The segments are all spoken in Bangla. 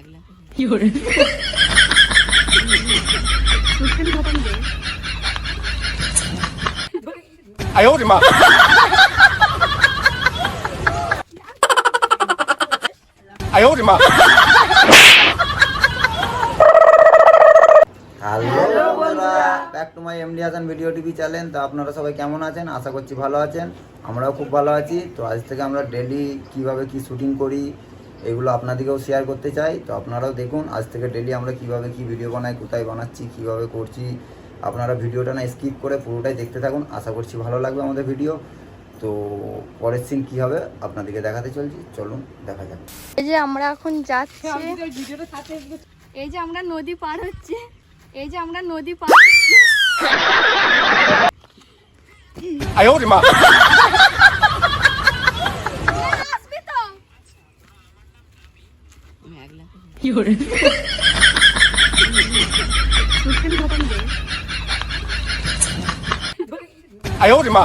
哎呦我的妈！ 哎呦我的妈！ হ্যালো বন্ধুরা, back to my MD Hasan video TV channel. তো আপনারা সবাই কেমন আছেন? আশা করছি ভালো আছেন। আমরাও খুব ভালো আছি। তো আজ থেকে আমরা ডেলি কিভাবে কি শুটিং করি এগুলো আপনাদেরকেও শেয়ার করতে চাই। তো আপনারাও দেখুন আজ থেকে ডেলি আমরা কিভাবে কি ভিডিও বানাই, কোথায় বানাচ্ছি, কিভাবে করছি। আপনারা ভিডিওটা না স্কিপ করে পুরোটাই দেখতে থাকুন, আশা করছি ভালো লাগবে আমাদের ভিডিও। তো পরের সিন কী হবে আপনাদেরকে দেখাতে চলছি, চলুন দেখা যাক। এই যে আমরা এখন যাচ্ছি, এই যে আমরা নদী পার হচ্ছি, এই যে আমরা নদী পার হচ্ছি। 哎呦我的妈！ আসবি তো? 哎呦我的妈！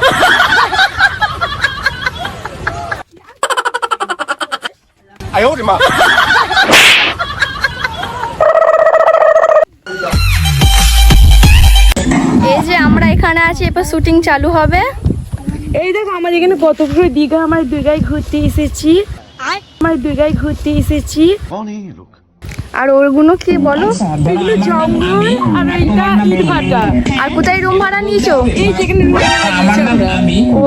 哎呦我的妈！ এই যে আমরা এখানে আছি, এবার শুটিং চালু হবে। এই দেখো আমাদের এখানে কতগুলো দীঘা, আমরা দীঘায় ঘুরতে এসেছি, আর ওরগুলো কি বলো? এগুলো জঙ্গল আর এইটা ইটভাটা। আর কোথায় রুম ভাড়া নিয়েছো? এই যেখানে room ভাড়া নিয়েছি আমরা। ও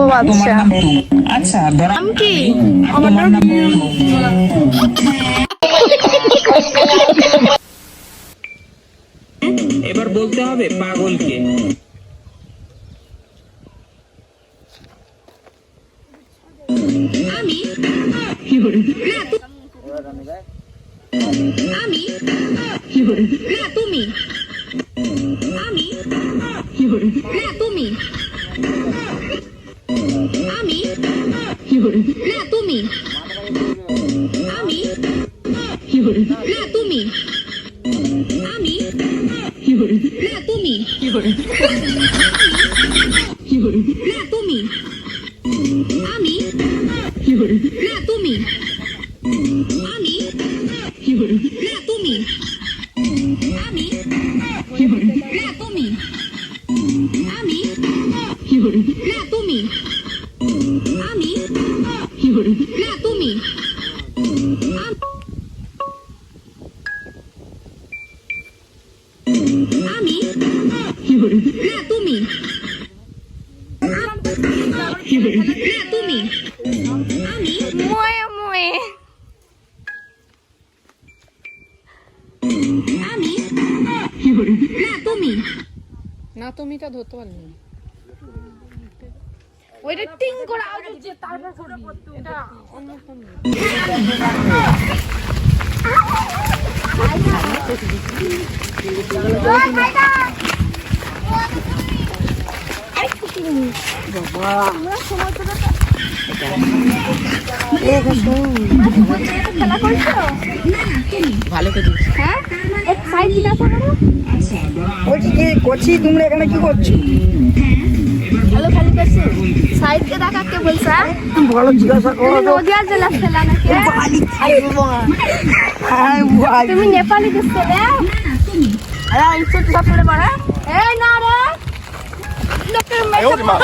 আচ্ছা, নাম কি? আমার নাম এবার বলতে হবে পাগলকে। মুয়ে মুয়ে। না, তুমিটা ধরতে পারলি না। ওইটা টিং করে আওয়াজ হচ্ছে, তারপর করবি। এটা অন্য ফোন। ভালো করে হ্যাঁ, এক সাইড জিজ্ঞাসা করো। বলছি কি করছি, তোমরা এখানে কি করছো? ভালো খালি করছো, সাইডকে দেখাকে বলছা। ভালো জিজ্ঞাসা করো। তুমি নদিয়া জেলা ছেলে নাকি? তুমি নেপালি দেশ ছেলে? আরে ইচ্ছা তো সাপড়ে মারা। এই না রে, লোকের 哎呦我的妈！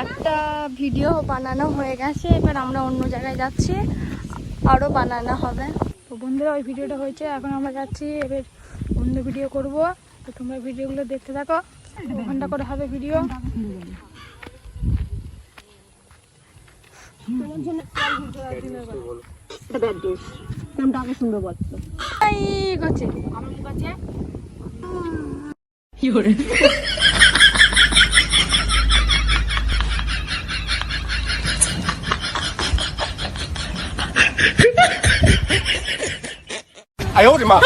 একটা ভিডিও বানানো হয়ে গেছে, এবার আমরা অন্য জায়গায় যাচ্ছি, আরো বানানো হবে। তো বন্ধুরা, ওই ভিডিওটা হয়েছে, এখন আমরা যাচ্ছি এবার অন্য ভিডিও করব। তো তোমরা ভিডিওগুলো দেখতে থাকো, 2 ঘন্টা করে হবে ভিডিও। এই গেছে哎呦我的妈！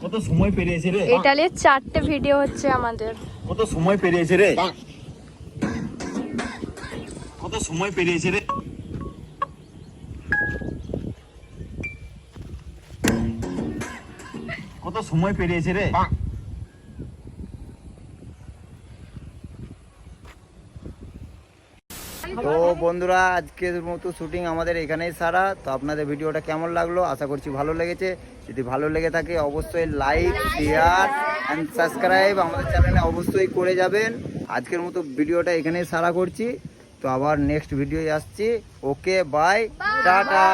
কত সময় পেরিয়েছে রে, এটা নিয়ে 4টে ভিডিও হচ্ছে আমাদের। কত সময় পেরিয়েছে রে, কত সময় পেরিয়েছে রে। কত সময় পেরিয়েছে রে। তো বন্ধুরা আজকের মতো শুটিং আমাদের এখানেই সারা। তো আপনাদের ভিডিওটা কেমন লাগলো আশা করছি ভালো লেগেছে। যদি ভালো লেগে থাকে অবশ্যই লাইক শেয়ার অ্যান্ড সাবস্ক্রাইব আমাদের চ্যানেলে অবশ্যই করে যাবেন। আজকের মতো ভিডিওটা এখানেই সারা করছি। তো আবার নেক্সট ভিডিও আসছি। Okay bye tata.